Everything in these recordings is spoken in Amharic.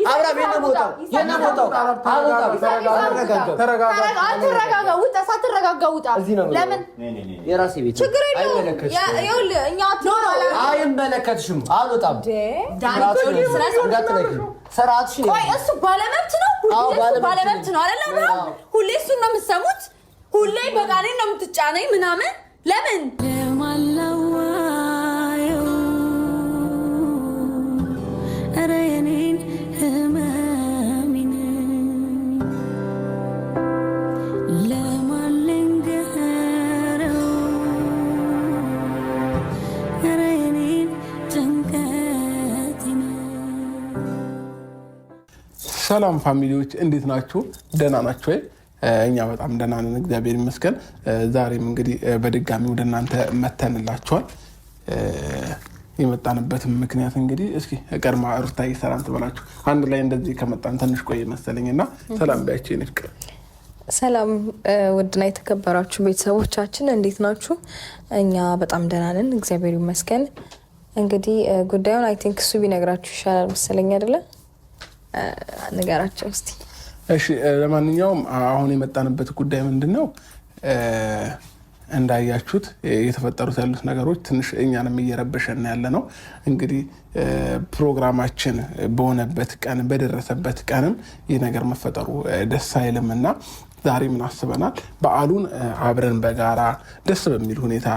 አብራም የነሞታው ተረጋጋ ውጣ ሳትረጋጋ ውጣ ለምን የራሴ ቤት ችግር የለውም እኛ አይመለከትሽም አልወጣም ሰራትሽ ቆይ እሱ ባለመብት ነው ባለመብት ነው አይደል ሁሌ እሱ ነው የምትሰሙት ሁሌ በቃሌ ነው የምትጫነኝ ምናምን ለምን ሰላም ፋሚሊዎች እንዴት ናችሁ? ደህና ናችሁ ወይ? እኛ በጣም ደህና ነን እግዚአብሔር ይመስገን። ዛሬም እንግዲህ በድጋሚ ወደ እናንተ መተንላችኋል። የመጣንበት ምክንያት እንግዲህ እስኪ ቀርማ ሩታዬ ሰላም ትበላችሁ። አንድ ላይ እንደዚህ ከመጣን ትንሽ ቆየ መሰለኝና ሰላም ባያችሁ የኔ ፍቅር። ሰላም ውድና የተከበራችሁ ቤተሰቦቻችን እንዴት ናችሁ? እኛ በጣም ደህና ነን እግዚአብሔር ይመስገን። እንግዲህ ጉዳዩን አይ ቲንክ እሱ ቢነግራችሁ ይሻላል መሰለኝ አይደለ? ነገራቸው እስቲ። እሺ ለማንኛውም አሁን የመጣንበት ጉዳይ ምንድነው? እንዳያችሁት የተፈጠሩት ያሉት ነገሮች ትንሽ እኛንም እየረበሸን ያለ ነው። እንግዲህ ፕሮግራማችን በሆነበት ቀን በደረሰበት ቀንም ይህ ነገር መፈጠሩ ደስ አይልምና ዛሬ ምን አስበናል? በዓሉን አብረን በጋራ ደስ በሚል ሁኔታ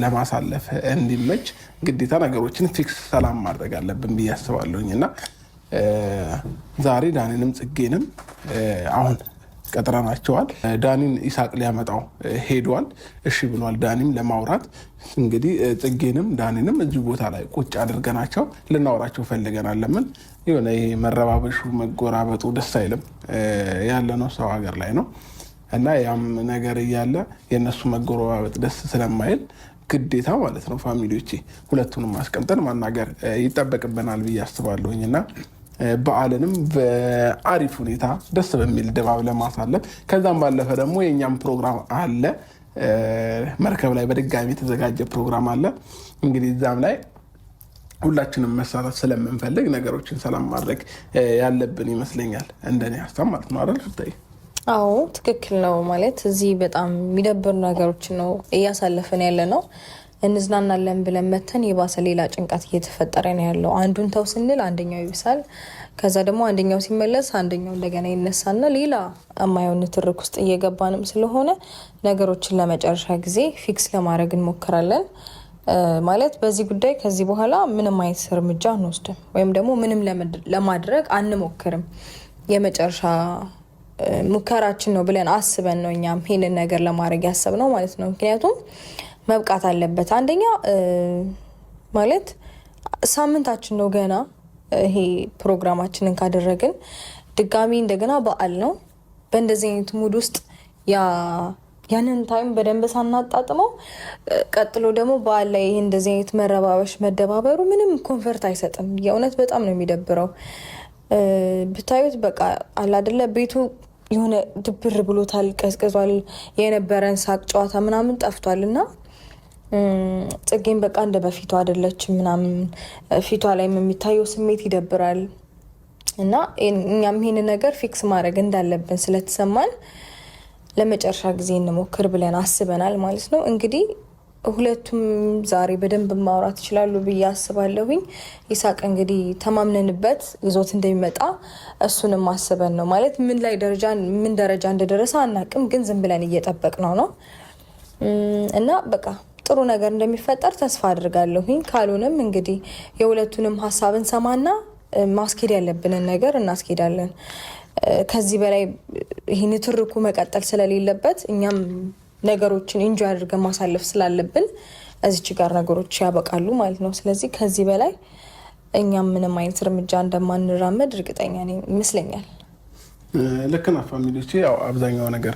ለማሳለፍ እንዲመች ግዴታ ነገሮችን ፊክስ ሰላም ማድረግ አለብን ብዬ አስባለሁኝና ዛሬ ዳኒንም ጽጌንም አሁን ቀጥረናቸዋል። ዳኒን ይሳቅ ሊያመጣው ሄዷል። እሺ ብሏል ዳኒም ለማውራት። እንግዲህ ጽጌንም ዳኒንም እዚህ ቦታ ላይ ቁጭ አድርገናቸው ልናወራቸው ፈልገናል። ለምን የሆነ ይሄ መረባበሹ መጎራበጡ ደስ አይልም። ያለ ነው ሰው ሀገር ላይ ነው እና ያም ነገር እያለ የነሱ መጎራበጥ ደስ ስለማይል ግዴታ ማለት ነው ፋሚሊዎቼ ሁለቱንም አስቀምጠን ማናገር ይጠበቅብናል ብዬ አስባለሁኝና በዓልንም በአሪፍ ሁኔታ ደስ በሚል ድባብ ለማሳለፍ ከዛም ባለፈ ደግሞ የኛም ፕሮግራም አለ። መርከብ ላይ በድጋሚ የተዘጋጀ ፕሮግራም አለ። እንግዲህ እዛም ላይ ሁላችንም መሳተፍ ስለምንፈልግ ነገሮችን ሰላም ማድረግ ያለብን ይመስለኛል እንደኔ ሀሳብ ማለት ነው አይደል ፍታይ? አዎ ትክክል ነው። ማለት እዚህ በጣም የሚደብሩ ነገሮች ነው እያሳለፈን ያለ ነው። እንዝናናለን ብለን መተን የባሰ ሌላ ጭንቀት እየተፈጠረ ነው ያለው። አንዱን ተው ስንል አንደኛው ይብሳል። ከዛ ደግሞ አንደኛው ሲመለስ አንደኛው እንደገና ይነሳና ሌላ የማይሆን ትርክ ውስጥ እየገባንም ስለሆነ ነገሮችን ለመጨረሻ ጊዜ ፊክስ ለማድረግ እንሞክራለን። ማለት በዚህ ጉዳይ ከዚህ በኋላ ምንም አይነት እርምጃ አንወስድም ወይም ደግሞ ምንም ለማድረግ አንሞክርም። የመጨረሻ ሙከራችን ነው ብለን አስበን ነው እኛም ይሄንን ነገር ለማድረግ ያሰብነው ማለት ነው። ምክንያቱም መብቃት አለበት። አንደኛ ማለት ሳምንታችን ነው ገና ይሄ ፕሮግራማችንን ካደረግን ድጋሚ እንደገና በዓል ነው። በእንደዚህ አይነት ሙድ ውስጥ ያንን ታይም በደንብ ሳናጣጥመው ቀጥሎ ደግሞ በዓል ላይ ይሄ እንደዚህ አይነት መረባበሽ መደባበሩ ምንም ኮንፈርት አይሰጥም። የእውነት በጣም ነው የሚደብረው። ብታዩት በቃ አለ አይደለ ቤቱ የሆነ ድብር ብሎታል፣ ቀዝቅዟል። የነበረን ሳቅ ጨዋታ ምናምን ጠፍቷልና ጽጌን በቃ እንደ በፊቱ አይደለችም ምናምን ፊቷ ላይ የሚታየው ስሜት ይደብራል። እና እኛም ይሄን ነገር ፊክስ ማድረግ እንዳለብን ስለተሰማን ለመጨረሻ ጊዜ እንሞክር ብለን አስበናል ማለት ነው። እንግዲህ ሁለቱም ዛሬ በደንብ ማውራት ይችላሉ ብዬ አስባለሁኝ። ይሳቅ እንግዲህ ተማምነንበት ይዞት እንደሚመጣ እሱንም አስበን ነው ማለት ምን ደረጃ እንደደረሰ አናቅም፣ ግን ዝም ብለን እየጠበቅነው ነው እና በቃ ጥሩ ነገር እንደሚፈጠር ተስፋ አድርጋለሁኝ። ካልሆነም እንግዲህ የሁለቱንም ሀሳብ እንሰማና ማስኬድ ያለብንን ነገር እናስኬዳለን። ከዚህ በላይ ይህን ትርኩ መቀጠል ስለሌለበት እኛም ነገሮችን ኢንጆይ አድርገን ማሳለፍ ስላለብን እዚች ጋር ነገሮች ያበቃሉ ማለት ነው። ስለዚህ ከዚህ በላይ እኛም ምንም አይነት እርምጃ እንደማንራመድ እርግጠኛ ነኝ ይመስለኛል። ልክ ናት ፋሚሊዎቼ። ያው አብዛኛው ነገር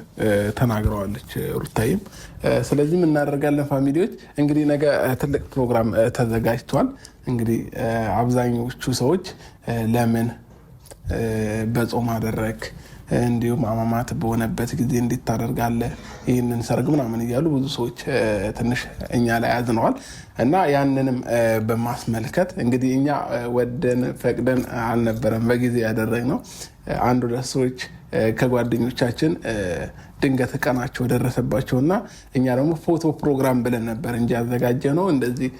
ተናግረዋለች ሩታይም። ስለዚህ ምን እናደርጋለን ፋሚሊዎች? እንግዲህ ነገ ትልቅ ፕሮግራም ተዘጋጅቷል። እንግዲህ አብዛኞቹ ሰዎች ለምን በጾም አደረክ እንዲሁም አማማት በሆነበት ጊዜ እንዴት ታደርጋለህ ይህንን ሰርግ ምናምን እያሉ ብዙ ሰዎች ትንሽ እኛ ላይ አዝነዋል። እና ያንንም በማስመልከት እንግዲህ እኛ ወደን ፈቅደን አልነበረም በጊዜ ያደረግነው። አንድ ሁለት ሰዎች ከጓደኞቻችን ድንገት ቀናቸው ደረሰባቸውና እኛ ደግሞ ፎቶ ፕሮግራም ብለን ነበር እንጂ ያዘጋጀ ነው እንደዚህ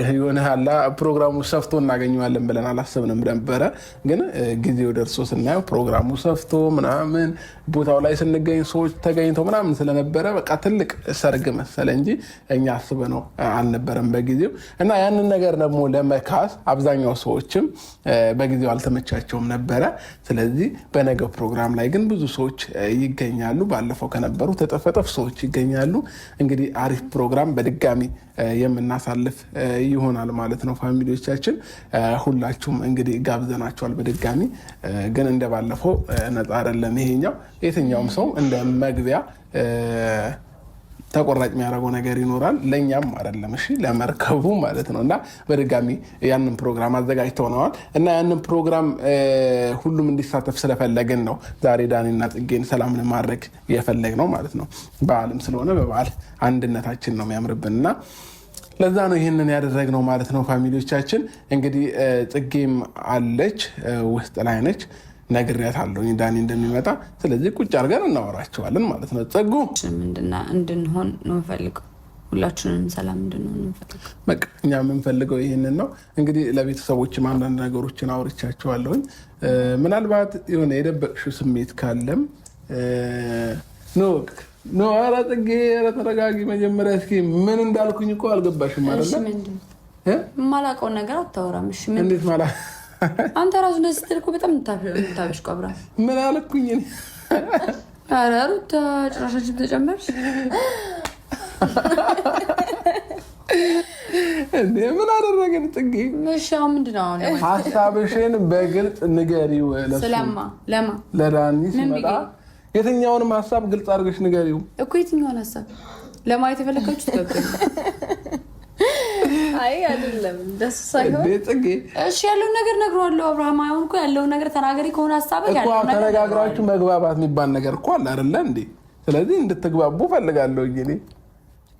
የሆነ ሀላ ፕሮግራሙ ሰፍቶ እናገኘዋለን ብለን አላሰብንም ነበረ። ግን ጊዜው ደርሶ ስናየው ፕሮግራሙ ሰፍቶ ምናምን ቦታው ላይ ስንገኝ ሰዎች ተገኝተው ምናምን ስለነበረ በቃ ትልቅ ሰርግ መሰለ እንጂ እኛ አስበነው አልነበረም በጊዜው። እና ያንን ነገር ደግሞ ለመካስ አብዛኛው ሰዎችም በጊዜው አልተመቻቸውም ነበረ። ስለዚህ በነገው ፕሮግራም ላይ ግን ብዙ ሰዎች ይገኛሉ። ባለፈው ከነበሩ ተጠፈጠፍ ሰዎች ይገኛሉ። እንግዲህ አሪፍ ፕሮግራም በድጋሚ የምናሳልፍ ይሆናል ማለት ነው። ፋሚሊዎቻችን ሁላችሁም እንግዲህ ጋብዘናቸዋል በድጋሚ። ግን እንደባለፈው ነፃ አይደለም ይሄኛው። የትኛውም ሰው እንደ መግቢያ ተቆራጭ የሚያደርገው ነገር ይኖራል። ለእኛም አይደለም እሺ፣ ለመርከቡ ማለት ነው። እና በድጋሚ ያንን ፕሮግራም አዘጋጅተውነዋል እና ያንን ፕሮግራም ሁሉም እንዲሳተፍ ስለፈለግን ነው ዛሬ ዳኒና ጽጌን ሰላም ለማድረግ የፈለግ ነው ማለት ነው። በዓልም ስለሆነ በበዓል አንድነታችን ነው የሚያምርብንና ለዛ ነው ይህንን ያደረግነው ማለት ነው። ፋሚሊዎቻችን እንግዲህ ጽጌም አለች ውስጥ ላይ ነች። ነግሬያታለሁ ዳኒ እንደሚመጣ። ስለዚህ ቁጭ አድርገን እናወራቸዋለን ማለት ነው። ጽጉ እንድንሆን ነው የምፈልገው። ሁላችንም ሰላም እንድንሆን ነው የምፈልገው። በቃ እኛ የምንፈልገው ይህንን ነው። እንግዲህ ለቤተሰቦችም አንዳንድ ነገሮችን አውርቻቸዋለሁኝ። ምናልባት የሆነ የደበቅሽው ስሜት ካለም ኧረ ጽጌ ኧረ ተረጋጊ። መጀመሪያ እስኪ ምን እንዳልኩኝ እኮ አልገባሽም አይደለ? የማላውቀውን ነገር አታወራም። እሺ እንዴት ማለት አንተ ራሱ እንደዚህ ስትል እኮ በጣም የምታበሽቀው አብራ። ምን አልኩኝ? ኧረ ሩታ ጭራሻችን ተጨመርሽ እንዴ? ምን አደረገን ጽጌ? መሻው ምንድን ነው? ሀሳብሽን በግልጽ ንገሪው። ለማ ለዳኒ ሲመጣ የትኛውንም ሀሳብ ግልጽ አድርገሽ ንገሪው እኮ። የትኛውን ሀሳብ ለማየት የፈለጋችሁ ትገብሩ? አይ አይደለም ደስ ሳይሆን እሺ፣ ያለውን ነገር ነግሯለሁ። አብርሃም አሁን እኮ ያለውን ነገር ተናገሪ ከሆነ ሀሳብ ያለው ነገር ተነጋግራችሁ መግባባት የሚባል ነገር እኮ አለ አይደለ እንዴ? ስለዚህ እንድትግባቡ ፈልጋለሁ እኔ።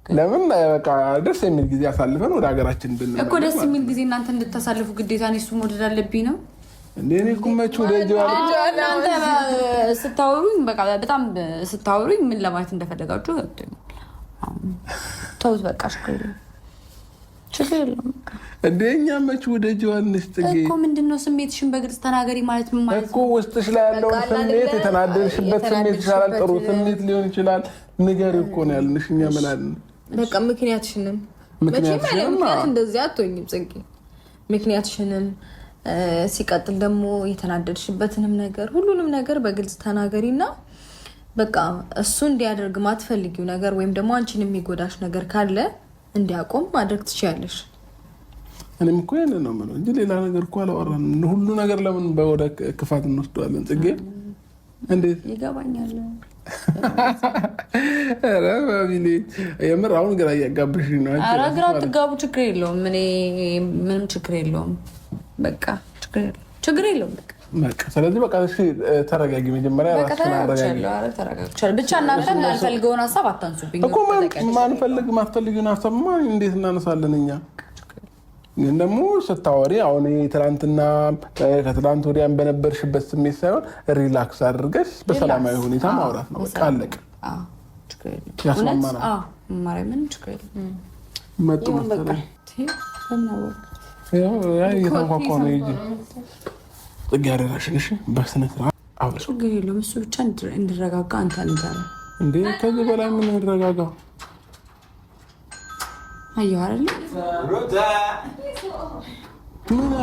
ለምን በቃ ደስ የሚል ጊዜ አሳልፈን ወደ ሀገራችን ብንመለስ እኮ ደስ የሚል ጊዜ እናንተ እንድታሳልፉ ግዴታ ነው እሱ መውደድ አለብኝ ነው እንዴ? እኔ እኮ መች ወደጀዋል እናንተ ስታወሩኝ በቃ በጣም ስታወሩኝ ምን ለማለት እንደፈለጋችሁ ገብቶኛል። ተውት በቃ ችግር የለውም እንዴ። እኛ መች ወደጀዋል ንስጥጌ እኮ ምንድነው ስሜትሽን በግልጽ ተናገሪ ማለት ምን ማለት እኮ ውስጥሽ ላይ ያለውን ስሜት የተናደድሽበት ስሜት ይችላል፣ ጥሩ ስሜት ሊሆን ይችላል። ንገሪው እኮ ነው ያልንሽ። እኛ ምን አልን? በቃ ምክንያትሽንም ምክንያት እንደዚህ አትሆኝም ጽጌ። ምክንያትሽንም ሲቀጥል ደግሞ የተናደድሽበትንም ነገር ሁሉንም ነገር በግልጽ ተናገሪና በቃ እሱ እንዲያደርግ ማትፈልጊው ነገር ወይም ደግሞ አንቺን የሚጎዳሽ ነገር ካለ እንዲያቆም ማድረግ ትችያለሽ። እኔም እኮ ያንን ነው የምለው እንጂ ሌላ ነገር እኮ አላወራንም። ሁሉ ነገር ለምን ወደ ክፋት እንወስደዋለን ጽጌ? እንዴት ይገባኛል? ኧረ ባቢሌ የምር አሁን ግራ እያጋብሽኝ ነው። ኧረ ግራ አትጋቡ፣ ችግር የለውም። እኔ ምንም ችግር የለውም። በቃ ችግር የለውም። በቃ ስለዚህ በቃ እሺ ተረጋጊ። መጀመሪያ ራስሽን አረጋጊ። ብቻ እናንተ ያልፈልገውን ሀሳብ አታንሱብኝ እኮ። ማትፈልጊውን ሀሳብ እንዴት እናነሳለን እኛ? ግን ደግሞ ስታወሪ አሁን ትናንትና ከትናንት ወዲያን በነበርሽበት ስሜት ሳይሆን ሪላክስ አድርገሽ በሰላማዊ ሁኔታ ማውራት ነው። በቃ አለቀ። ያስማማናል። ማርያምን ችግር የለም። መጡ መሰለኝ እየተንኳኳ ነው እንጂ ጽጌ አደራሽን እሺ፣ በስነ ስርዓት አውሪ። ችግር የለውም። እሱ ብቻ እንዲረጋጋ አንተ ንገረው እንዴ። ከዚህ በላይ ምን እንረጋጋ? አየሁ አይደል?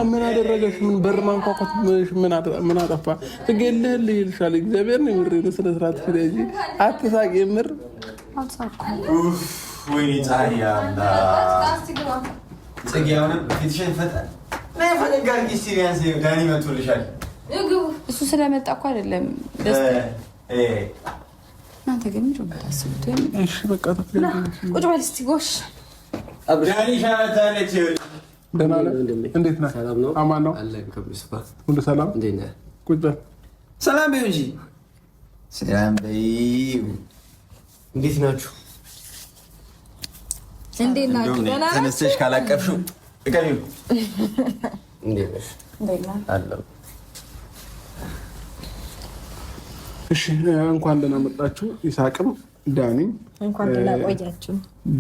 ምን አደረገሽ? ምን በር ማንኳኳት ምን አጠፋ? ጽጌ ልህልህ ይልሻል። እግዚአብሔር ነው የምሬን። ስነ ስርዓት ስለዚህ አትሳቂ። የምር አልሳኩም። ወይኔ ፀሐይ ያላ ጽጌ አሁንም ፊትሽን ፈጠን ፈነጋር ጊስቲሪያንስ ዳኒ መጥቶልሻል። እሱ ስለመጣ እኮ አይደለም እናንተ ግን ምንድን ነው የምታስቡት? እሺ በቃ ቁጭ በል እስኪ ጎሽ። ዳኒ ሻመታለች። ደህና ነህ? እንዴት ነህ? አማን ነው? ሁሉ ሰላም? ቁጭ በል ሰላም በይው እንጂ ሰላም በይው። እንዴት ናችሁ? እንዴት ናችሁ? ተነስተሽ ካላቀፍሽው እቀሪው። እንዴት ነሽ? አለሁ። እሺ እንኳን ደህና መጣችሁ። ይሳቅም ዳኒም እንኳን ደህና ቆያችሁ።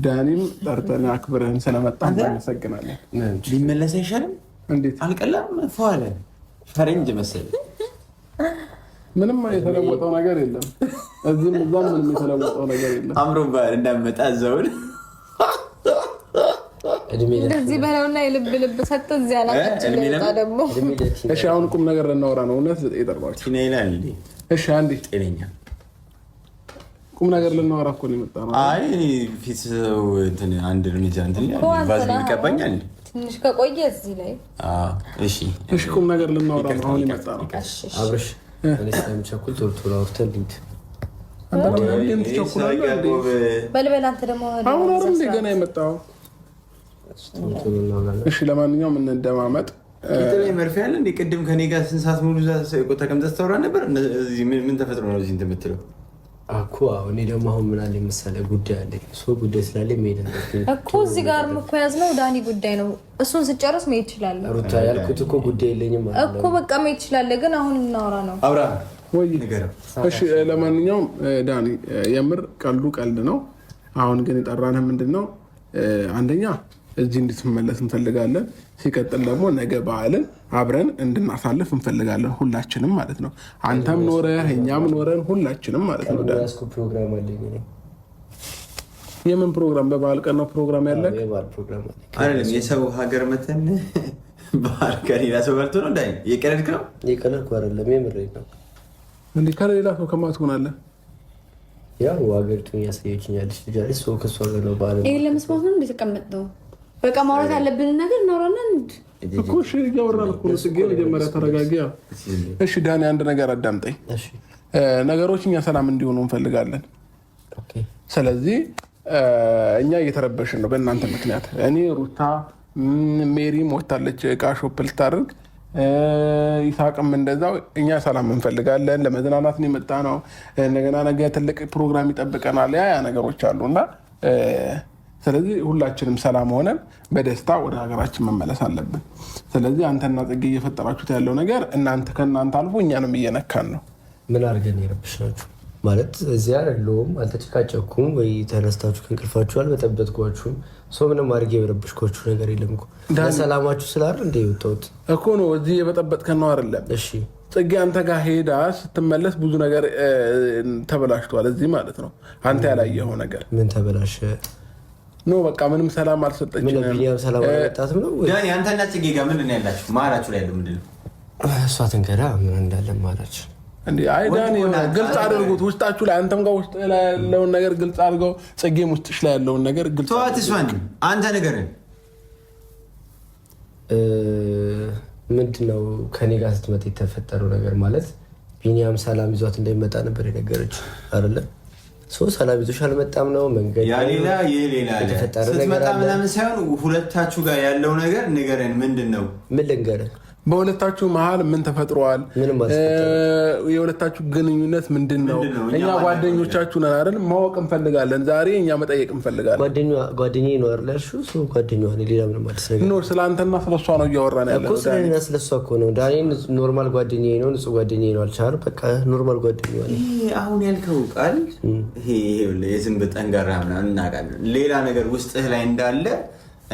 ዳኒም ጠርተን አክብረን ስለመጣ እናመሰግናለን። ሊመለስ አይሻልም? እንዴት አልቀላም ፏለ ፈረንጅ መሰለኝ። ምንም የተለወጠው ነገር የለም። እዚህም እዛም ምንም የተለወጠው ነገር የለም። አምሮባል እንዳመጣ ዘውን እንደዚህ በለውና የልብ ልብ ሰጥ እዚያ አላችሁ ለታ ደግሞ እሺ አሁን ቁም ነገር ልናወራ ነው። እውነት የጠራችሁ እኔ ይላል እንዴ? እሺ አንዴ ጤነኛ ቁም ነገር ልናወራ እኮ ነው የመጣ ነው። አይ ፊት እንትን አንድ እርምጃ እንትን ባዝሊን ይቀባኛል ትንሽ ከቆየ እዚህ ላይ እሺ እሺ ቁም ነገር ልናወራ ነው አሁን የመጣ ነው። አብርሽ እኔ ስለምቸኩል ቶሎ አውርተን ልሂድ። በልበል አንተ ደግሞ አሁን አይደል ገና የመጣው? እሺ ለማንኛውም እንደማመጥ ከተለይ መርፌ ያለ እንደ ቅድም ከኔ ጋር ስንት ሰዓት ሙሉ ተቀምጠህ ስታወራ ነበር። ምን ተፈጥሮ ነው እዚህ እንትን የምትለው እኮ? እኔ ደግሞ አሁን ምን አለኝ መሰለህ ጉዳይ አለኝ። ጉዳይ ስላለኝ መሄድ አለብኝ እኮ። እዚህ ጋር እኮ ያዝነው ዳኒ ጉዳይ ነው። እሱን ስጨርስ መሄድ ትችላለህ። ሩታ ያልኩት እኮ ጉዳይ የለኝም እኮ በቃ መሄድ ትችላለህ። ግን አሁን እናወራ ነው አብርሃም ወይ ንገረው። እሺ ለማንኛውም ዳኒ የምር ቀልዱ ቀልድ ነው። አሁን ግን የጠራንህ ምንድን ነው? አንደኛ እዚህ እንድትመለስ እንፈልጋለን። ሲቀጥል ደግሞ ነገ በዓልን አብረን እንድናሳልፍ እንፈልጋለን ሁላችንም ማለት ነው። አንተም ኖረህ እኛም ኖረን ሁላችንም ማለት ነው። ፕሮግራም አለኝ። የምን ፕሮግራም? በበዓል ቀን ነው ፕሮግራም ያለ አይደለም። የሰው ሀገር መተን በዓል ቀን ሌላ ሰው በልቶ ነው እንዳይ የቀለድክ ነው። የቀለድኩ አይደለም የምሬን ነው። እንዴ ከሌላ ሰው ከማን ትሆናለህ? ያው ሀገሪቱን ያሳየችኛለች ልጅ አለች። ሰው ከእሷ ጋር ነው በዓል ይሄን ለመስማት ነው እንደተቀመጥነው። በቃ ማውራት ያለብንን ነገር እናውራና እኮ እሺ እያወራን እኮ ነው። ጽጌ መጀመሪያ ተረጋጊ። እሺ ዳኒ አንድ ነገር አዳምጠኝ። ነገሮች እኛ ሰላም እንዲሆኑ እንፈልጋለን። ስለዚህ እኛ እየተረበሽን ነው በእናንተ ምክንያት። እኔ ሩታ ሜሪም ወታለች እቃ ሾፕ ልታደርግ፣ ይሳቅም እንደዛው። እኛ ሰላም እንፈልጋለን። ለመዝናናት ነው የመጣ ነው። እንደገና ነገ ትልቅ ፕሮግራም ይጠብቀናል። ያ ነገሮች አሉና ስለዚህ ሁላችንም ሰላም ሆነን በደስታ ወደ ሀገራችን መመለስ አለብን። ስለዚህ አንተና ጽጌ እየፈጠራችሁት ያለው ነገር ከእናንተ አልፎ እኛንም እየነካን ነው። ምን አድርገን የረብሽናችሁ? ማለት እዚያ አይደለሁም፣ አልተጨቃጨኩም ወይ ተነስታችሁ ከእንቅልፋችሁ አልበጠበጥኳችሁም። ሰው ምንም አድርጌ የረብሽኳችሁ ነገር የለም እኮ። ለሰላማችሁ ስላር እንደ የወጣሁት እኮ ነው። እዚህ የበጠበጥከን ነው አይደለም? እሺ ጽጌ አንተ ጋር ሄዳ ስትመለስ ብዙ ነገር ተበላሽቷል እዚህ ማለት ነው። አንተ ያላየኸው ነገር ምን ተበላሸ? ኖ በቃ ምንም ሰላም አልሰጠችም። ሰላም አልመጣትም ነው ዳኒ። አንተና ጽጌ ጋር ምንድን ነው ያላችሁ? መሀላችሁ ላይ ያለው ምንድን ነው? እሷ ትንገዳ ምን እንዳለ መሀላችን እንዴ? አይ ዳኒ ግልጽ አድርጉት ውስጣችሁ ላይ። አንተም ጋር ውስጥ ላይ ያለውን ነገር ግልጽ አድርገው፣ ጽጌም ውስጥሽ ላይ ያለውን ነገር ግልጽ ተዋት። እሷን አንተ ነገርን ምንድነው ከኔ ጋር ስትመጣ የተፈጠረው ነገር ማለት ቢኒያም ሰላም ይዟት እንዳይመጣ ነበር የነገረች አይደለም? ሰላም ይዞሽ አልመጣም ነው መንገድ ያ ሌላ የሌላ ስትመጣ ምናምን ሳይሆን ሁለታችሁ ጋር ያለው ነገር ንገረን። ምንድን ነው? ምን ልንገርህ? በሁለታችሁ መሀል ምን ተፈጥሯል? የሁለታችሁ ግንኙነት ምንድን ነው? እኛ ጓደኞቻችሁ ነን አይደል? ማወቅ እንፈልጋለን። ዛሬ እኛ መጠየቅ እንፈልጋለን። ጓደኛዬ ነው አይደል ያልሽው? ጓደኛዋ ሌላ ምንም አዲስ ነገር ነው። ስለ አንተና ስለ እሷ ነው እያወራን ያለ ነው። ስለኔና ስለ እሷ እኮ ነው። ዳኒ ኖርማል ጓደኛዬ ነው፣ ንጹህ ጓደኛዬ ነው አልቻልም። በቃ ኖርማል ጓደኛዬ ነው። አሁን ያልከው ቃል ይሄ የዝንብ ጠንጋራ ምናምን እናውቃለን። ሌላ ነገር ውስጥህ ላይ እንዳለ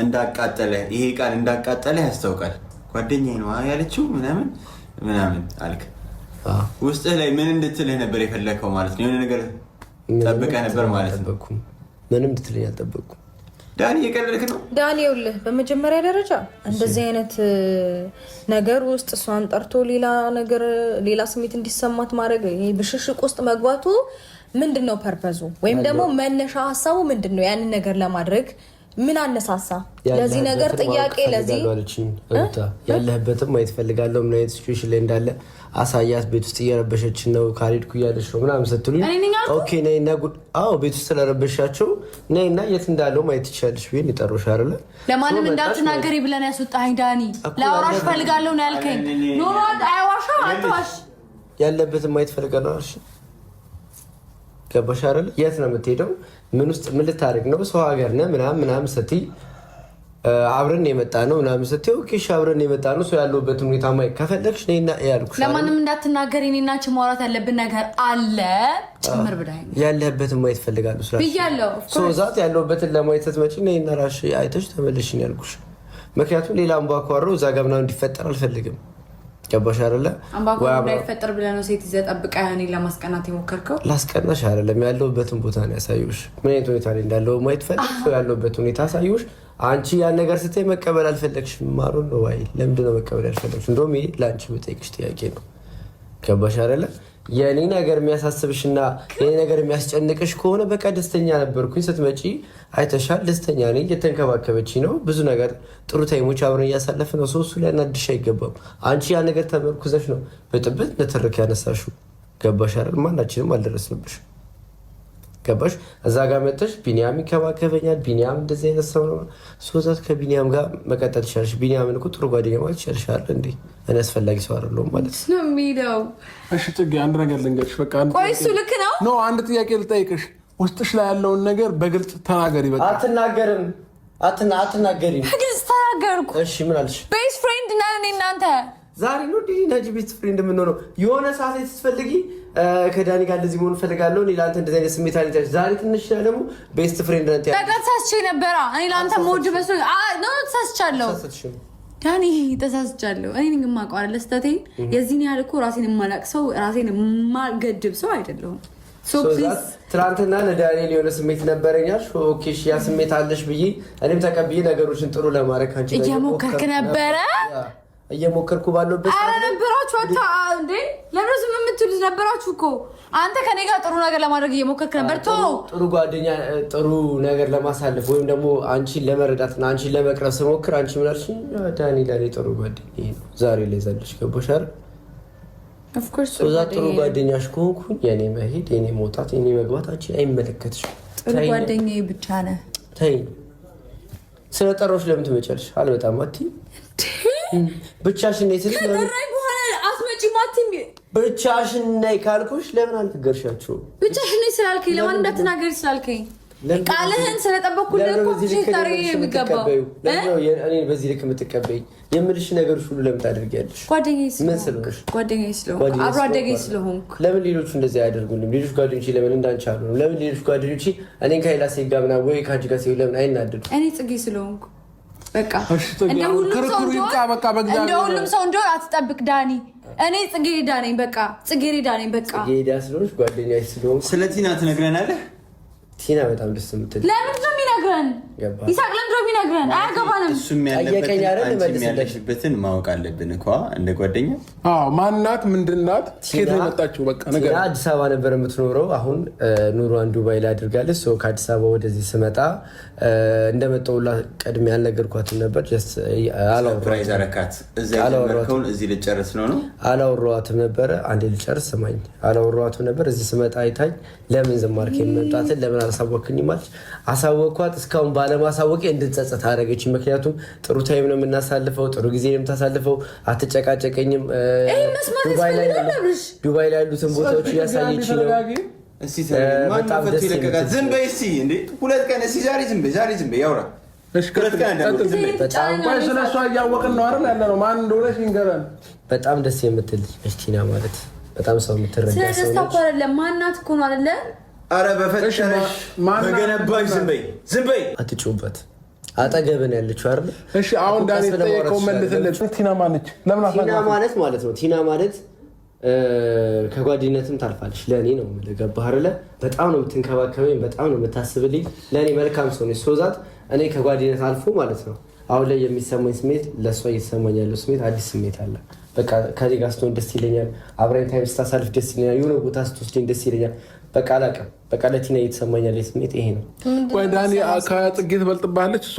እንዳቃጠለ፣ ይሄ ቃል እንዳቃጠለ ያስታውቃል። ጓደኛዬ ነው ያለችው ምናምን ምናምን አልክ። ውስጥህ ላይ ምን እንድትልህ ነበር የፈለግከው ማለት ነው? የሆነ ነገር ጠብቀህ ነበር ማለት ነው? ምንም እንድትልኝ አልጠበቅኩም። ዳኒ የቀለድክ ነው። ዳኒ ይኸውልህ፣ በመጀመሪያ ደረጃ እንደዚህ አይነት ነገር ውስጥ እሷን ጠርቶ ሌላ ስሜት እንዲሰማት ማድረግ፣ ይሄ ብሽሽቅ ውስጥ መግባቱ ምንድን ነው ፐርፐዙ? ወይም ደግሞ መነሻ ሀሳቡ ምንድን ነው? ያንን ነገር ለማድረግ ምን አነሳሳ? ለዚህ ነገር ጥያቄ ለዚህ ያለህበትም ማየት ፈልጋለሁ። ምን አይነት ሲቹዌሽን ላይ እንዳለ አሳያት። ቤት ውስጥ እየረበሸችን ነው፣ ካልሄድኩ እያለች ነው ምናምን ስትሉኝ ኦኬ ነይና ቤት ውስጥ ስለረበሻቸው ነይና የት እንዳለው ማየት ትችላለች ብዬ የጠሩሽ አይደለ? ለማንም እንዳትናገሪ ብለን ያስወጣኸኝ ዳኒ። ላወራሽ ፈልጋለሁ ነው ያልከኝ። ኖሮ አይዋሻ አትዋሽ። ያለበትን ማየት ፈልገናል። እሺ ገባሽ አይደል? የት ነው የምትሄደው? ምን ልታደርግ ነው? ሰው ሀገር ነህ ምናምን ስትይ አብረን የመጣ ነው ምናምን ስትይ ኦኬ እሺ አብረን የመጣ ነው ሰው ያለበትን ሁኔታ ማየት ከፈለግሽ ነይና ያልኩሽ። ለማንም እንዳትናገር እኔና አንቺ ማውራት ያለብን ነገር አለ ጭምር ብዳይ ያለበትን ማየት ፈልጋለሁ ስራ ብያለሁ። ሰው ዛት ያለበትን ለማየት ስትመጪ ነይና ራስሽ አይተሽ ተመለሽ ነው ያልኩሽ። ምክንያቱም ሌላ አምባኳሮ እዛ ጋር ምናምን እንዲፈጠር አልፈልግም። ገባሽ አይደለ? አምባጓሮ እንዳይፈጠር ብለህ ነው ሴት ይዘህ ጠብቀህ እኔን ለማስቀናት የሞከርከው? ላስቀናሽ አይደለም፣ ያለሁበትን ቦታ ነው ያሳየሁሽ። ምን አይነት ሁኔታ ላይ እንዳለው ማየት ፈልግ ሰው ያለሁበትን ሁኔታ አሳየሁሽ። አንቺ ያን ነገር ስትይ መቀበል አልፈለግሽም። ማሩን ነው ወይ ለምንድን ነው መቀበል ያልፈለግሽ? እንደውም ይሄ ለአንቺ የምጠይቅሽ ጥያቄ ነው። ገባሽ አይደለ? የኔ ነገር የሚያሳስብሽና የኔ ነገር የሚያስጨንቅሽ ከሆነ በቃ ደስተኛ ነበርኩኝ ስትመጪ አይተሻል። ደስተኛ ነኝ፣ እየተንከባከበች ነው። ብዙ ነገር ጥሩ ታይሞች አብረን እያሳለፍ ነው። ሰው እሱ ላይ እናድሽ አይገባም። አንቺ ያ ነገር ተመርኩዘሽ ነው በጥብጥ ንትርክ ያነሳሽው። ገባሽ አይደል? ማናችንም አልደረስንብሽ። ገባሽ? እዛ ጋር መጥተሽ ቢኒያም ይንከባከበኛል፣ ቢኒያም እንደዚህ አይነት ሰው ነው ሶዛት ከቢኒያም ጋር መቀጠል ትችላለሽ። ቢኒያምን እኮ ጥሩ ጓደኛ ማለት ይችላል እንዴ? እኔ አስፈላጊ ሰው አይደለሁም ማለት ነው የሚለው። እሺ ጽጌ አንድ ነገር ልንገርሽ። በቃ ቆይ እሱ ልክ ነው። ኖ አንድ ጥያቄ ልጠይቅሽ። ውስጥሽ ላይ ያለውን ነገር በግልጽ ተናገሪ። በቃ አትናገርም። አትናገሪም። በግልጽ ተናገርኩ። እሺ ምን አልሽ? ቤስት ፍሬንድ ነን እኔ እናንተ። ዛሬ ነው ዲዲ ነጂ ቤስት ፍሬንድ የምንሆነው። የሆነ ሰዓት ላይ ስትፈልጊ ከዳኒ ጋር እንደዚህ መሆን ፈልጋለሁ እኔ ለአንተ እንደዚህ አይነት ስሜት አለኝ። ዛሬ ትንሽ ደግሞ ቤስት ፍሬንድ ነን ታዲያ። በቃ ተሳስቼ ነበራ። እኔ ለአንተ ሞድ በሱ ነው ተሳስቻለሁ። ዳኒ ተሳስቻለሁ። እኔ ነኝ የማውቀው አይደል ስህተቴን። የዚህን ያህል እኮ ራሴን የማላቅ ሰው ራሴን የማልገድብ ሰው አይደለሁም። ትናንትና ለዳንኤል የሆነ ስሜት ነበረኛል። ኦኬ እሺ ያ ስሜት አለሽ ብዬ እኔም ተቀብዬ ነገሮችን ጥሩ ለማድረግ አንቺ ላይ እየሞከርክ ነበረ። እየሞከርኩ ባለበት አረ ነበራችሁ አታ እንዴ ለምን የምትሉት ነበራችሁ እኮ። አንተ ከኔ ጋር ጥሩ ነገር ለማድረግ እየሞከርክ ነበር። ጥሩ ጓደኛ ጥሩ ነገር ለማሳለፍ ወይም ደግሞ አንቺን ለመረዳትና አንቺን ለመቅረብ ስሞክር አንቺ ምን አልሽኝ? ዳኒ ለኔ ጥሩ ጓደኛ ነው ዛሬ ላይ ዘለሽ ገቦሽ አይደል? ኦፍ ኮርስ ጥሩ ጓደኛሽ ከሆንኩኝ የኔ መሄድ የኔ መውጣት የኔ መግባት አንቺን አይመለከትሽም። ጥሩ ጓደኛዬ ብቻ ነህ። ተይ ስለጠራሁሽ ለምን ትመጫለሽ? አልመጣም አትይም ብቻሽን ነይ ስልሽ ከጠራኝ በኋላ አትመጪም አትይም። ብቻሽን ነይ ካልኩሽ ለምን አልተገርሻችሁም? ብቻሽን ነይ ስላልከኝ ለማን እንዳትናገሪ ስላልከኝ ቃልህን ስለጠበኩልህ እኮ ሲታሪ የሚገባው እኔ በዚህ ልክ የምትቀበይኝ የምልሽ ነገሮች ሁሉ ለምን ታደርጊያለሽ? ጓደኛዬ ስለሆንኩ አብሮ አደገኝ ስለሆንኩ። ለምን ሌሎቹ እንደዚህ አያደርጉልኝም? ሌሎች ጓደኞቼ ለምን እንዳንቺ አልሆኑም? ለምን ሌሎች ጓደኞቼ እኔን ከሌላ ሴት ጋር ምናምን ወይ ከአንቺ ጋር ሲሆን ለምን አይናደዱም? እኔ ጽጌ ስለሆንኩ በቃ እንደ ሁሉም ሰው እንደሆነ አትጠብቅ ዳኒ። እኔ ጽጌረዳ ነኝ በቃ ጽጌረዳ ነኝ በቃ። ጽጌረዳ ስለሆንሽ ጓደኛዬ ስለሆንኩ ስለ ቲና ትነግረናለህ? ቲና በጣም ደስ የምትል ለምንድን ነው የሚነግረን? ይሳቅ ለምንድን ነው የሚነግረን? አያገባንም። እሱም ያለበትን ማወቅ አለብን እኮ እንደ ጓደኛ። ማናት? ምንድናት? ሴት የመጣችው በቃ ነገር አዲስ አበባ ነበር የምትኖረው። አሁን ኑሯን ዱባይ ላይ አድርጋለች። ከአዲስ አበባ ወደዚህ ስመጣ እንደመጣሁላ ቀድሜ ያልነገርኳትም ነበር። እዚህ ልጨርስ ነው አላወራኋትም ነበረ። አንዴ ልጨርስ ስማኝ። አላወራኋትም ነበር። እዚህ ስመጣ አይታኝ ለምን ዝም አልከኝ? መምጣትን ለምን አላሳወቅኝም አለች። አሳወቅኳት። እስካሁን ባለማሳወቄ እንድጸጸት አደረገች። ምክንያቱም ጥሩ ታይም ነው የምናሳልፈው፣ ጥሩ ጊዜ ነው የምታሳልፈው። አትጨቃጨቀኝም። ዱባይ ላይ ያሉትን ቦታዎች እያሳየች ነው። ዝም በይ እስኪ እንደ ሁለት ቀን እስኪ ዛሬ ዝም በይ ያውራ። በጣም ደስ የምትል ቲና ማለት በጣም ሰው የምትረዳ ሰው ነች። ማናት እኮ ነው አይደለ? ኧረ በፈጠረሽ በገነባሽ ዝም በይ አትጩበት። አጠገብን ያለችው አይደል? እሺ አሁን ዳኒ ጠየቀው መልስልኝ። ቲና ማነች? ለምን ቲና ማለት ነው ቲና ማለት ከጓደኝነትም ታልፋለች። ለእኔ ነው ገባህ አይደለ? በጣም ነው የምትንከባከበኝ፣ በጣም ነው የምታስብልኝ። ለእኔ መልካም ሰው ነች። ሶዛት እኔ ከጓደኝነት አልፎ ማለት ነው አሁን ላይ የሚሰማኝ ስሜት ለእሷ እየተሰማኝ ያለው ስሜት አዲስ ስሜት አለ። በቃ ከኔ ጋር ስትሆን ደስ ይለኛል። አብረን ታይም ስታሳልፍ ደስ ይለኛል። የሆነ ቦታ ስትወስደኝ ደስ ይለኛል። በቃ አላውቅም። በቃ ለቲና እየተሰማኝ ያለ ስሜት ይሄ ነው። ወይ ዳኒ ከጽጌ ትበልጥብሃለች እሷ?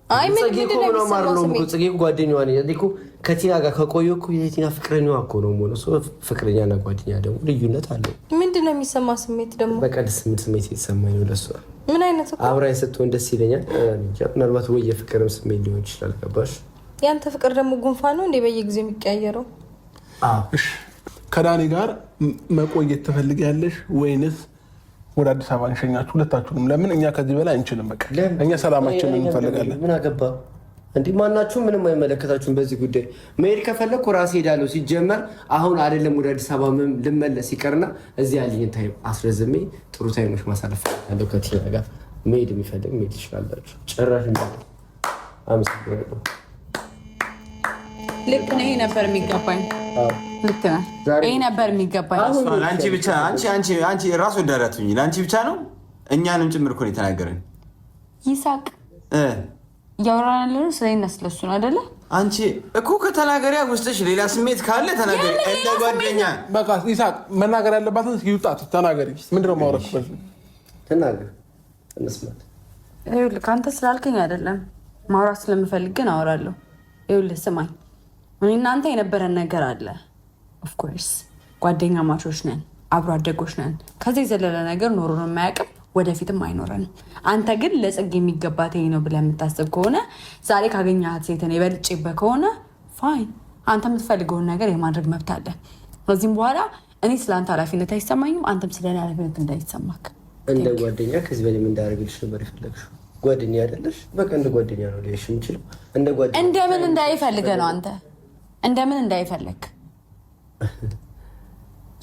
አይ ምን ነው ማርሎ ጽጌ ጓደኛዋ ነኝ እኮ ከቲና ጋር ከቆየሁ እኮ የቲና ፍቅረኛዋ እኮ ነው የምሆነው። ሰው ፍቅረኛና ጓደኛ ደግሞ ልዩነት አለው። ምንድን ነው የሚሰማ ስሜት ደግሞ? በቃ ደስ የሚል ስሜት የተሰማኝ ነው ለእሷ። ምን አይነት አብራኝ ስትሆን ደስ ይለኛል። ምናልባት ወይ የፍቅርም ስሜት ሊሆን ይችላል። ገባሽ? ያንተ ፍቅር ደግሞ ጉንፋን ነው እንዴ በየጊዜው የሚቀያየረው? ከዳኒ ጋር መቆየት ትፈልጊያለሽ ወይንስ ወደ አዲስ አበባ እንሸኛችሁ ሁለታችሁንም? ለምን እኛ ከዚህ በላይ አንችልም። በቃ እኛ ሰላማችንን እንፈልጋለን። ምን አገባ እንዴ? ማናችሁም ምንም አይመለከታችሁም በዚህ ጉዳይ። መሄድ ከፈለኩ ራሴ ሄዳለሁ። ሲጀመር አሁን አይደለም ወደ አዲስ አበባ ልመለስ ይቀርና እዚህ ያለኝን ታይም አስረዝሜ ጥሩ ታይሞች ማሳለፍ ያለው ከቲና ጋር መሄድ የሚፈልግ መሄድ ይችላላችሁ። ጭራሽ እንደ አመሰግናለሁ። ልክ ነው። ይሄ ነበር የሚገባኝ። ልክ ነው። ይሄ ነበር የሚገባኝ። አንቺ ብቻ አንቺ ራስ ወዳዳቱኝ ለአንቺ ብቻ ነው። እኛንም ጭምር እኮ ነው የተናገረን። ይሳቅ እያወራን ያለነው ስለኔና ስለሱ ነው አይደለ? አንቺ እኮ ከተናገሪያ ውስጥሽ ሌላ ስሜት ካለ ተናገሪ። እንደ ጓደኛ በቃ ይሳቅ መናገር ያለባትን ይውጣት። ተናገሪ። ምንድነው ማውራት? ተናገር እንስማት። ይኸውልህ አንተ ስላልከኝ አይደለም ማውራት ስለምፈልግ ግን አወራለሁ። ይኸውልህ ስማኝ፣ እኔ እናንተ የነበረን ነገር አለ። ኦፍኮርስ ጓደኛ ማቾች ነን፣ አብሮ አደጎች ነን። ከዚህ የዘለለ ነገር ኖሮን የማያውቅም፣ ወደፊትም አይኖረንም። አንተ ግን ለጽጌ የሚገባት ይሄ ነው ብለህ የምታስብ ከሆነ ዛሬ ካገኘሃት ሴትን የበልጬበት ከሆነ ፋይን፣ አንተ የምትፈልገውን ነገር የማድረግ መብት አለ። ከዚህም በኋላ እኔ ስለ አንተ ኃላፊነት አይሰማኝም፣ አንተም ስለ እኔ ኃላፊነት እንዳይሰማክ። እንደ ጓደኛ ከዚህ በላይ ምን እንዳደርግልሽ ነበር የፈለግሽው? ጓደኛ አይደለሽ? በቃ እንደ ጓደኛ ነው ሊሽ የምችለው። እንደ ጓደኛ እንደምን እንዳይፈልገ ነው አንተ እንደምን እንዳይፈልግ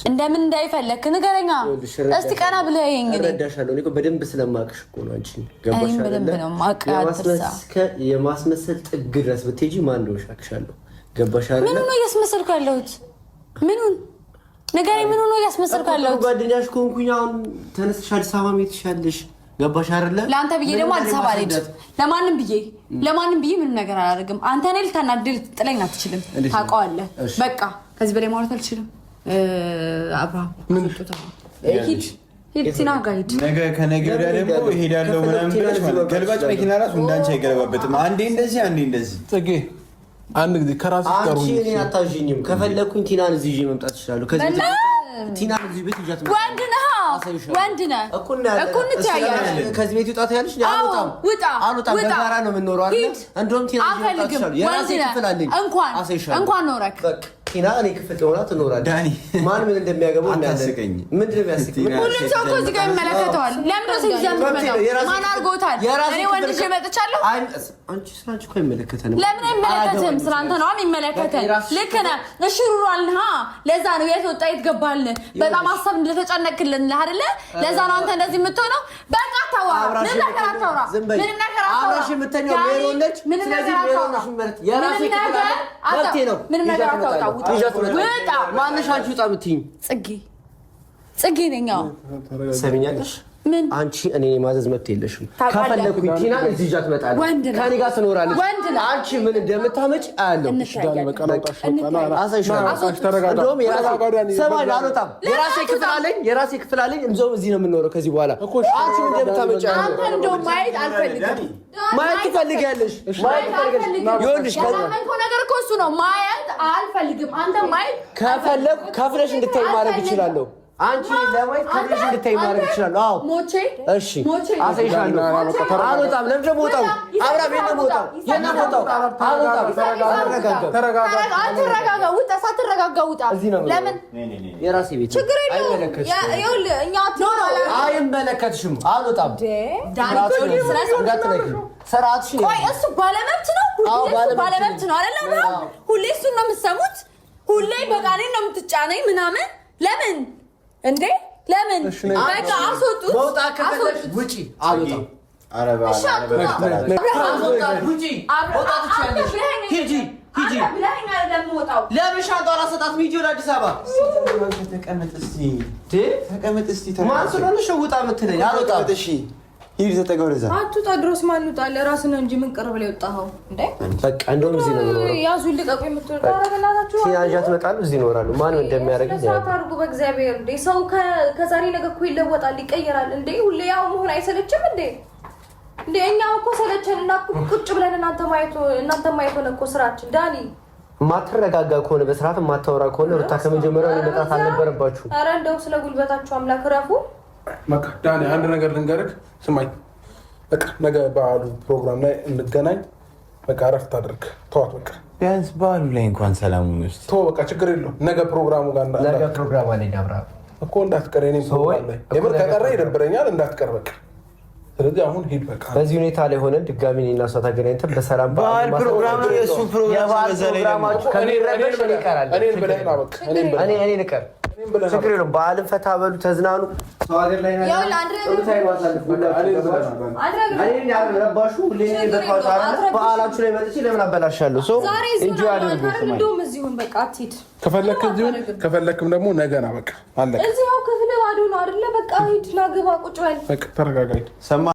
እንደምን እንዳይፈልግ ንገረኛ። እስቲ ቀና ብለህ ይሄን እንግዲህ እረዳሻለሁ። እኔ እኮ በደንብ ስለማቅሽ እኮ ነው አንቺ ገባሽ አይደል? የማስመሰል ጥግ ድረስ ብትሄጂ ማን እንደሆነሽ አቅሻለሁ። ገባሽ አይደል? ምኑን ነው እያስመሰልኩ ያለሁት? ምኑን ንገረኝ። ምኑን ነው እያስመሰልኩ ያለሁት? ጓደኛሽ ከሆንኩኝ አሁን ተነስተሽ አዲስ አበባ መሄድ ትችያለሽ። ገባሽ አይደለ? ለአንተ ብዬ ደግሞ አዲስ አበባ ልሄድ ለማንም ብዬ ምንም ነገር አላደርግም። አንተ ነህ ልታናድል ጥለኝ አትችልም። ታውቀዋለህ። በቃ ከዚህ በላይ ማውራት አልችልም። አብርሃም ሂድ ሲና ጋር ሂድ። ነገ ከነገ ወዲያ ደግሞ እሄዳለሁ ምናምን ብለሽ ማለት ገልባጭ መኪና ራሱ እንዳንቺ አይገለባበጥም። አንዴ እንደዚህ አንዴ እንደዚህ። ጽጌ አንድ ጊዜ ከራስሽ ጋር አንቺ እኔን አታዥኝም። ከፈለኩኝ ቲናን እዚህ ይዤ መምጣት እችላለሁ። ከዚህ ቲናን እዚህ ቤት ይዣት መጣ። ወንድ ነህ እኮ እንተያያለን። ከዚህ ቤት ይውጣት ያለሽ አልወጣም። በጋራ ነው የምንኖረው አይደል? እንደውም ቲና የራሴ ክፍል አለኝ። እንኳን ኖረክ ቲና እኔ ክፍል ሆና ትኖራለች። ማን ምን እንደሚያገባው እናያለን። ምንድን ነው የሚያስቀኝ? ሁሉም ሰው እኮ እዚህ ጋር ይመለከተዋል። ለምን ነው እዚህ ጋር የምትመጣው? ማን አድርጎታል? እኔ ወንድ ልጅ መጥቻለሁ። አንቺ ስራንቺ እኮ አይመለከተንም። ለምን አይመለከትም? ስላንተ ነው የሚመለከተን። ልክ ነህ። እሺ ሩሯልህ። ለዛ ነው የት ወጣ የት ገባልህ። በጣም አሰብ እንደተጨነቅልን አይደለ? ለዛ ነው አንተ እንደዚህ የምትሆነው። በቃ ተዋ። ምንም ነገር አታውራ። ምንም ነገር አታውራ። አብራሽ የምተኛው ሜሮን ነች። ስለዚህ ሜሮን ነሽ ማለት የራሴ ክፍል መብቴ ነው። ምንም ነገር አታውራ። ውጣ። ማነሽ አንቺ ውጣ የምትይኝ? ጽጌ ነኝ። ሰሚኛለሽ? ምን አንቺ እኔ ማዘዝ መብት የለሽም። ከፈለኩኝ ቲናን እዚህ ይዣት እመጣለሁ። ከእኔ ጋር ትኖራለች። አንቺ ምን እንደምታመጭ አያለሁ። የራሴ ክፍል አለኝ። እንደውም እዚህ ነው የምንኖረው ከዚህ በኋላ። አንቺ ምን እንደምታመጭ አያለሁ። ማየት አልፈልግም። ማየት ትፈልጊያለሽ? ይኸውልሽ ነገር እኮ እሱ ነው። ማየት አልፈልግም። አንተ ማየት ከፈለኩ ከፍለሽ እንድታይ ማድረግ እችላለሁ። አንቺ ለማየት ከፍለሽ እንድታይ ማድረግ እችላለሁ። አዎ ሞቼ እሺ አሳይሻለሁ። አልወጣም። ለምን ደግሞ ወጣው? አብራም የለም ወጣው። የለም ወጣው። አልወጣም። ተረጋጋ። ውጣ። ሳትረጋጋ ውጣ። ለምን? የራሴ ቤት ችግር የለውም። ይኸውልህ እኛ አይመለከትሽም። አልወጣም። ስርዓትሽን ቆይ እሱ ባለመብት ነው። ባለመብት ነው አይደል? ሁሌ እሱን ነው የምትሰሙት። ሁሌ በቃ እኔን ነው የምትጫነኝ ምናምን። ለምን እንዴ? ለምን? በቃ አስወጡት። መውጣት ከፈለሽ ውጪ። አልወጣም። ለምን ሻንጣውን አልሰጣትም? ሂጂ ወደ አዲስ አበባ። ተቀመጥ እስኪ። ማን ስለሆነሽ ውጣ የምትለኝ? አልወጣም። ሂድ ተጠጋ ወደዛ። አትውጣ። ድሮስ ማን ይውጣል? ራስህ ነው እንጂ ምን ቅርብ ላይ ወጣኸው እንዴ? በቃ እንደውም እዚህ ነው የምኖረው። ያዙ ልቀቁ የምትወጣ አረጋላችሁ። ሲያንጃ ትመጣለህ። እዚህ እኖራለሁ። ማን እንደሚያደርግ ሰዓት አድርጉ። በእግዚአብሔር እንዴ! ሰው ከዛሬ ነገ እኮ ይለወጣል፣ ይቀየራል። እንዴ ሁሌ ያው መሆን አይሰለችም እንዴ? እንዴ እኛ እኮ ሰለቸንና ቁጭ ብለን እናንተ ማየት ሆነ እኮ ስራችን። ዳኒ ማትረጋጋ ከሆነ በስርዓት ማታወራ ከሆነ ሩታ ከመጀመሪያው መጣት አልነበረባችሁ። ኧረ እንደው ስለ ጉልበታችሁ አምላክ ረፉ። በቃ ዳኒ አንድ ነገር ልንገርህ፣ ስማኝ። በቃ ነገ በዓሉ ፕሮግራም ላይ እንገናኝ። በቃ እረፍት አድርግ። ተዋት በቃ ቢያንስ በዓሉ ላይ እንኳን ሰላሙን ውስጥ ቶ በቃ ችግር የለውም። ነገ ፕሮግራሙ ጋር ነገ ፕሮግራም አለኝ አብርሃም እኮ እንዳትቀር። እኔም ፕሮግራም ላይ የምር ከቀረ ይደብረኛል። እንዳትቀር በቃ። ስለዚህ አሁን ሂድ በቃ። በዚህ ሁኔታ ላይ ሆነን ድጋሚ እኔና እሷ ተገናኝተን በሰላም በዓል ፕሮግራም ነው የእሱ ፕሮግራም ፕሮግራማችሁ ከሚረበሽ እኔ እቀራለሁ። እኔን ብለህ ነው በቃ። እኔን እቀር ችግር የለውም። በዓልን ፈታ በሉ ተዝናኑ። ሰው ሀገር ላይ በዓላችሁ ላይ መጥቼ ለምን አበላሻለሁ? ሰው እንጂ አድርጉ። ከፈለክ እዚሁን ከፈለክም ደግሞ ነገ ና በቃ አለቀ። እዚያው ክፍል ባዶ ነው አይደለ? በቃ ሂድ ና ግባ ቁጭ በል። በቃ ተረጋጋ።